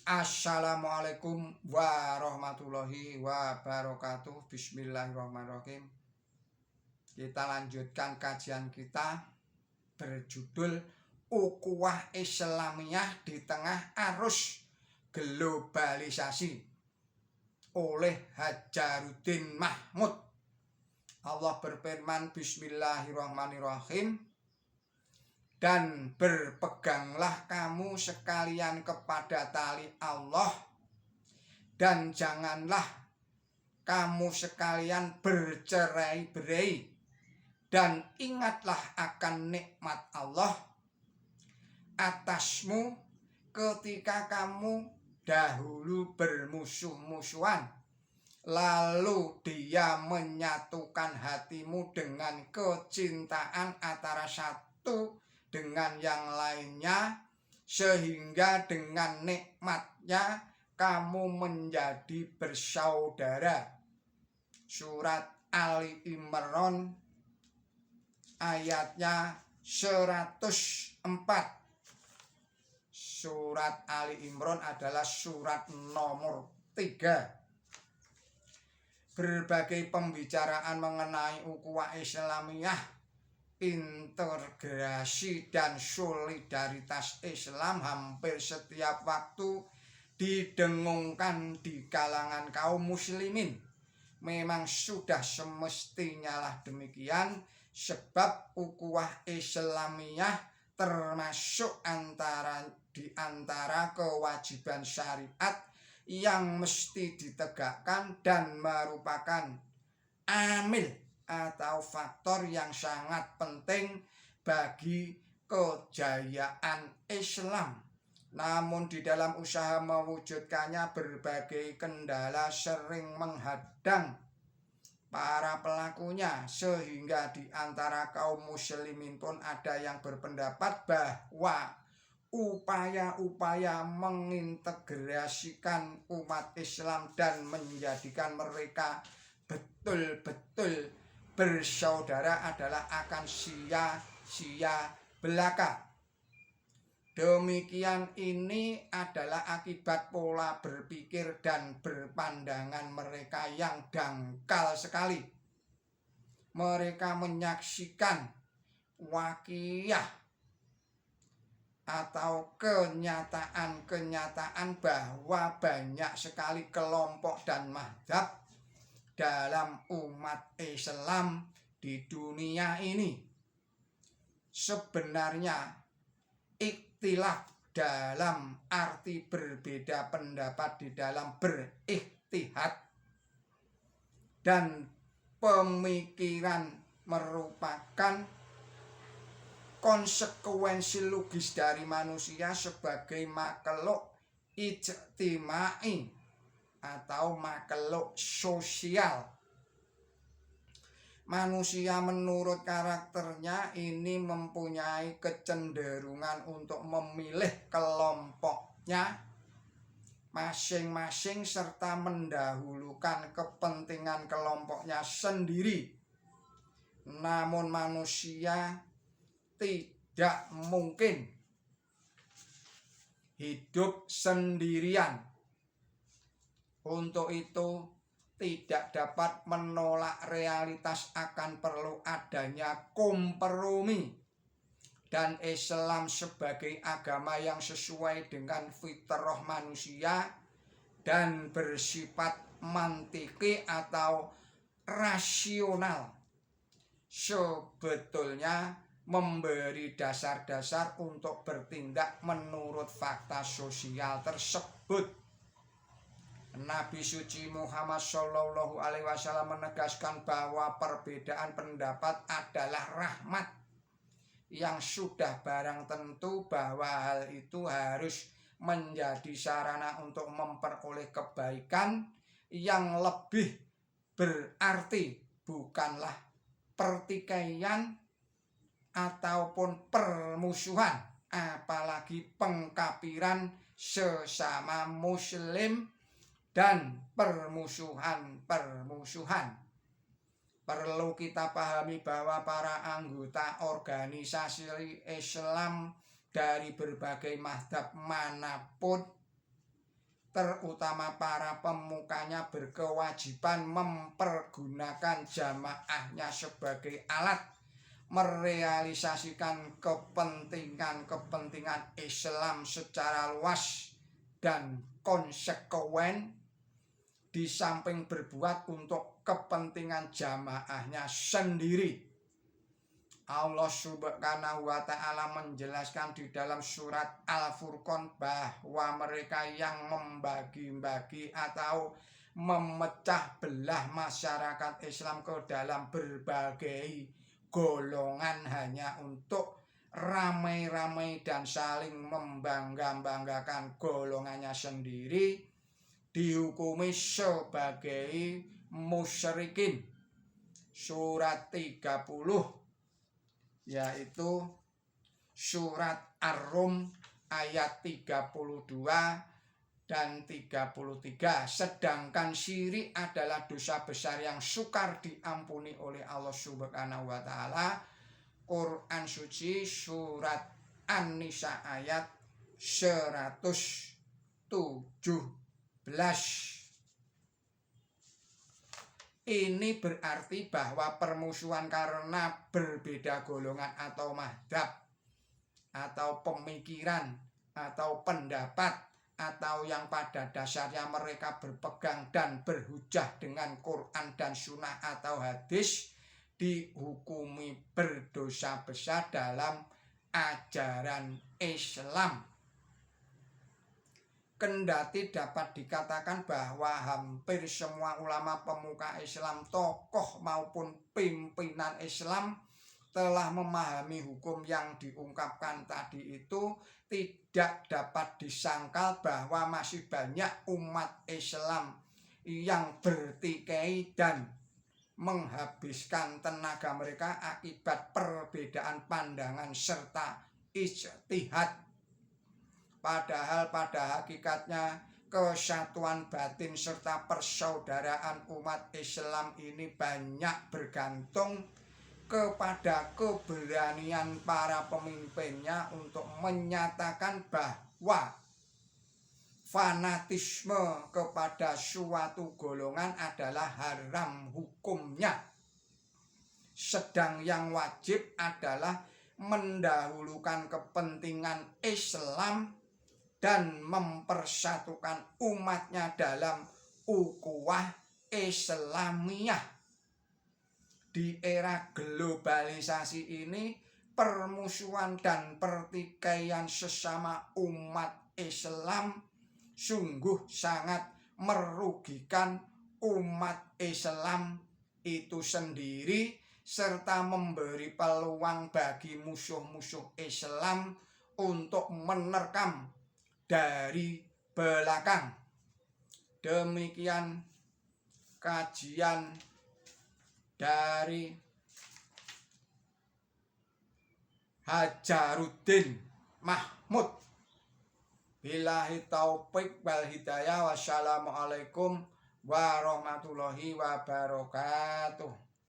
Assalamualaikum warahmatullahi wabarakatuh. Bismillahirrahmanirrahim. Kita lanjutkan kajian kita berjudul Ukhuwah Islamiyah di Tengah Arus Globalisasi oleh Hadzaruddin Mahmud. Allah berfirman, Bismillahirrahmanirrahim. Dan berpeganglah kamu sekalian kepada tali Allah, dan janganlah kamu sekalian bercerai-berai, dan ingatlah akan nikmat Allah atasmu ketika kamu dahulu bermusuh-musuhan, lalu Dia menyatukan hatimu dengan kecintaan antara satu dengan yang lainnya, sehingga dengan nikmatnya kamu menjadi bersaudara. Surat Ali Imran ayatnya 104. Surat Ali Imran adalah surat nomor 3. Berbagai pembicaraan mengenai ukhuwah Islamiyah, integrasi dan solidaritas Islam hampir setiap waktu didengungkan di kalangan kaum muslimin. Memang sudah semestinya lah demikian, sebab ukhuwah Islamiyah termasuk di antara kewajiban syariat yang mesti ditegakkan dan merupakan amil atau faktor yang sangat penting bagi kejayaan Islam. Namun di dalam usaha mewujudkannya, berbagai kendala sering menghadang para pelakunya, sehingga di antara kaum muslimin pun ada yang berpendapat bahwa upaya-upaya mengintegrasikan umat Islam dan menjadikan mereka betul-betul bersaudara adalah akan sia-sia belaka. Demikian ini adalah akibat pola berpikir dan berpandangan mereka yang dangkal sekali. Mereka menyaksikan waqiah atau kenyataan-kenyataan bahwa banyak sekali kelompok dan mazhab dalam umat Islam di dunia ini. Sebenarnya ikhtilaf dalam arti berbeda pendapat di dalam berihtihad dan pemikiran merupakan konsekuensi logis dari manusia sebagai makhluk ijtimai atau makhluk sosial. Manusia menurut karakternya ini mempunyai kecenderungan untuk memilih kelompoknya masing-masing serta mendahulukan kepentingan kelompoknya sendiri. Namun manusia tidak mungkin hidup sendirian. Untuk itu tidak dapat menolak realitas akan perlu adanya kompromi, dan Islam sebagai agama yang sesuai dengan fitrah manusia dan bersifat mantiki atau rasional sebetulnya memberi dasar-dasar untuk bertindak menurut fakta sosial tersebut. Nabi suci Muhammad Shallallahu Alaihi Wasallam menegaskan bahwa perbedaan pendapat adalah rahmat, yang sudah barang tentu bahwa hal itu harus menjadi sarana untuk memperoleh kebaikan yang lebih berarti, bukanlah pertikaian ataupun permusuhan, apalagi pengkafiran sesama muslim dan permusuhan. Perlu kita pahami bahwa para anggota organisasi Islam dari berbagai mazhab manapun terutama para pemukanya berkewajiban mempergunakan jamaahnya sebagai alat merealisasikan kepentingan Islam secara luas dan konsekuen, di samping berbuat untuk kepentingan jamaahnya sendiri. Allah Subhanahu wa Ta'ala menjelaskan di dalam surat Al-Furqan bahwa mereka yang membagi-bagi atau memecah belah masyarakat Islam ke dalam berbagai golongan hanya untuk ramai-ramai dan saling membangga-banggakan golongannya sendiri, dihukumi sebagai musyrikin. Surat 30, yaitu surat Ar-Rum ayat 32 dan 33. Sedangkan syirik adalah dosa besar yang sukar diampuni oleh Allah Subhanahu wa Ta'ala. Quran suci surat An-Nisa ayat 117. Ini berarti bahwa permusuhan karena berbeda golongan atau madhab atau pemikiran atau pendapat atau yang pada dasarnya mereka berpegang dan berhujah dengan Quran dan Sunnah atau hadis dihukumi berdosa besar dalam ajaran Islam. Kendati dapat dikatakan bahwa hampir semua ulama pemuka Islam, tokoh maupun pimpinan Islam telah memahami hukum yang diungkapkan tadi itu, tidak dapat disangkal bahwa masih banyak umat Islam yang bertikai dan menghabiskan tenaga mereka akibat perbedaan pandangan serta ijtihad. Padahal pada hakikatnya kesatuan batin serta persaudaraan umat Islam ini banyak bergantung kepada keberanian para pemimpinnya untuk menyatakan bahwa fanatisme kepada suatu golongan adalah haram hukumnya, sedang yang wajib adalah mendahulukan kepentingan Islam dan mempersatukan umatnya dalam ukhuwah Islamiyah. Di era globalisasi ini, permusuhan dan pertikaian sesama umat Islam sungguh sangat merugikan umat Islam itu sendiri, serta memberi peluang bagi musuh-musuh Islam untuk menerkam dari belakang. Demikian kajian dari Hajaruddin Mahmud. Billahi taufik wal hidayah. Wassalamualaikum warahmatullahi wabarakatuh.